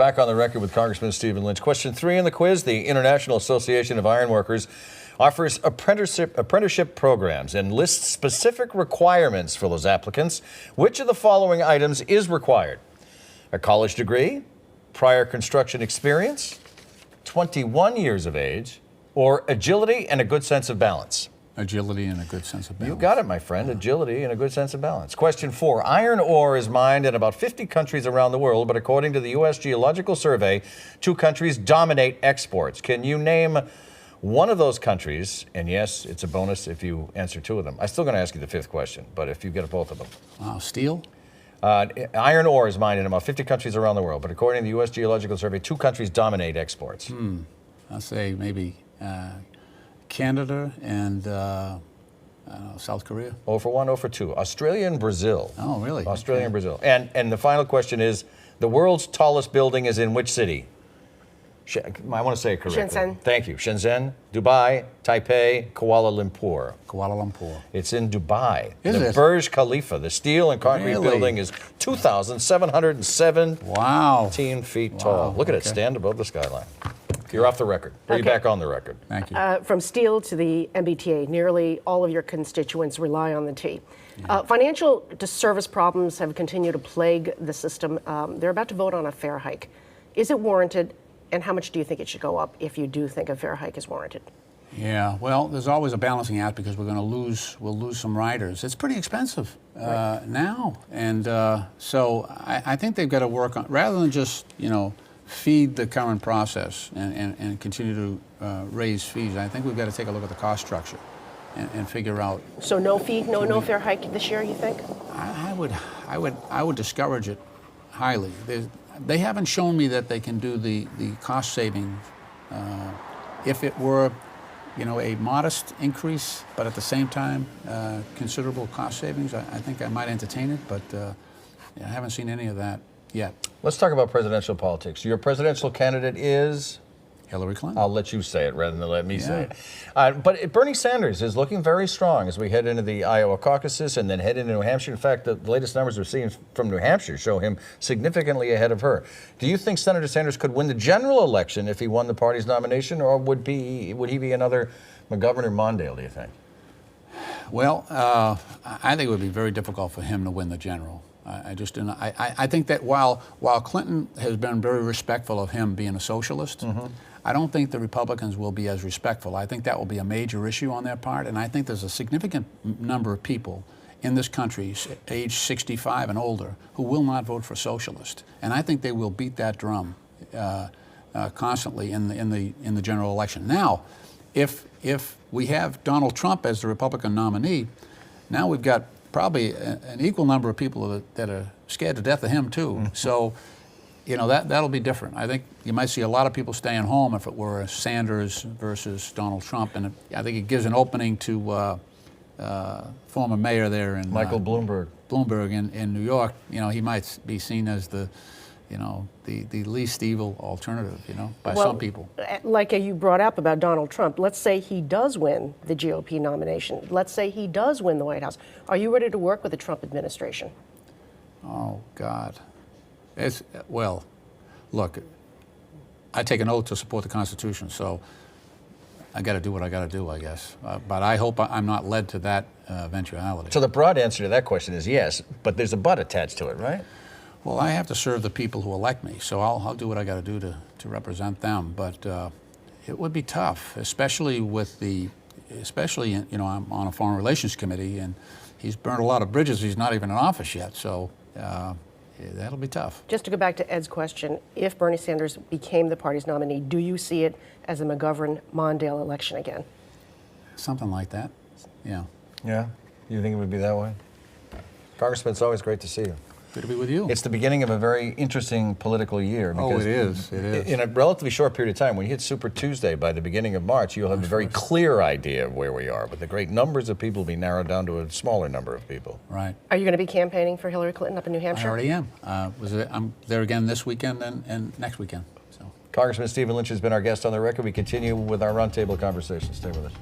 back on the record with Congressman Stephen Lynch. Question 3 in the quiz. The International Association of Iron Workers offers apprenticeship programs and lists specific requirements for those applicants. Which of the following items is required? A college degree, prior construction experience, 21 years of age, or agility and a good sense of balance? Agility and a good sense of balance. You got it, my friend. Agility and a good sense of balance. Question 4. Iron ore is mined in about 50 countries around the world, but according to the U.S. Geological Survey, 2 countries dominate exports. Can you name one of those countries? And yes, it's a bonus if you answer 2 of them. I'm still going to ask you the 5th question, but if you get both of them. Wow, steel? Iron ore is mined in about 50 countries around the world, but according to the U.S. Geological Survey, 2 countries dominate exports. I'll say maybe Canada and South Korea. 0 for 1, 0 for 2. Australia and Brazil. Oh, really? Australia and Brazil. And the final question is, the world's tallest building is in which city? I want to say it correctly. Shenzhen. Thank you. Shenzhen, Dubai, Taipei, Kuala Lumpur. Kuala Lumpur. It's in Dubai. Is the it? Burj Khalifa, the steel and concrete Really? building, is 2,717 Wow. feet tall. Look at it, stand above the skyline. You're off the record. Are you Okay. back on the record? Thank you. From steel to the MBTA, nearly all of your constituents rely on the T. Financial service problems have continued to plague the system. They're about to vote on a fare hike. Is it warranted, and how much do you think it should go up if you do think a fare hike is warranted? Yeah, well, there's always a balancing act because we'll lose some riders. It's pretty expensive now, and so I think they've got to work on, rather than just feed the current process and continue to raise fees. I think we've got to take a look at the cost structure and figure out. So no fee, no fare hike this year, you think? I would discourage it highly. They haven't shown me that they can do the cost saving. If it were, a modest increase, but at the same time considerable cost savings, I think I might entertain it. But I haven't seen any of that yet. Let's talk about presidential politics. Your presidential candidate is? Hillary Clinton. I'll let you say it rather than let me say it. But Bernie Sanders is looking very strong as we head into the Iowa caucuses and then head into New Hampshire. In fact, the latest numbers we're seeing from New Hampshire show him significantly ahead of her. Do you think Senator Sanders could win the general election if he won the party's nomination, or would he be another McGovern or Mondale, do you think? Well, I think it would be very difficult for him to win the general. I just don't. I think that while Clinton has been very respectful of him being a socialist, I don't think the Republicans will be as respectful. I think that will be a major issue on their part, and I think there's a significant number of people in this country, age 65 and older, who will not vote for socialist, and I think they will beat that drum constantly in the general election. Now, if we have Donald Trump as the Republican nominee, now we've got probably an equal number of people that are scared to death of him too. So, that'll be different. I think you might see a lot of people staying home if it were Sanders versus Donald Trump, and I think it gives an opening to former mayor there in Michael Bloomberg. Bloomberg in New York. He might be seen as the least evil alternative, by some people. Like you brought up about Donald Trump, let's say he does win the GOP nomination. Let's say he does win the White House. Are you ready to work with the Trump administration? Oh, God. Well, look, I take an oath to support the Constitution, so I got to do what I got to do, I guess. But I hope I'm not led to that eventuality. So the broad answer to that question is yes, but there's a but attached to it, right? Well, I have to serve the people who elect me, so I'll do what I got to do to represent them. But it would be tough, especially I'm on a Foreign Relations Committee, and he's burned a lot of bridges. He's not even in office yet, so that'll be tough. Just to go back to Ed's question, if Bernie Sanders became the party's nominee, do you see it as a McGovern-Mondale election again? Something like that, yeah. Yeah? You think it would be that way? Congressman, it's always great to see you. Good to be with you. It's the beginning of a very interesting political year. Oh, it is. It is. In a relatively short period of time, when you hit Super Tuesday by the beginning of March, you'll have a very clear idea of where we are. But the great numbers of people will be narrowed down to a smaller number of people. Right. Are you going to be campaigning for Hillary Clinton up in New Hampshire? I already am. I'm there again this weekend and next weekend. So. Congressman Stephen Lynch has been our guest on the record. We continue with our roundtable conversation. Stay with us.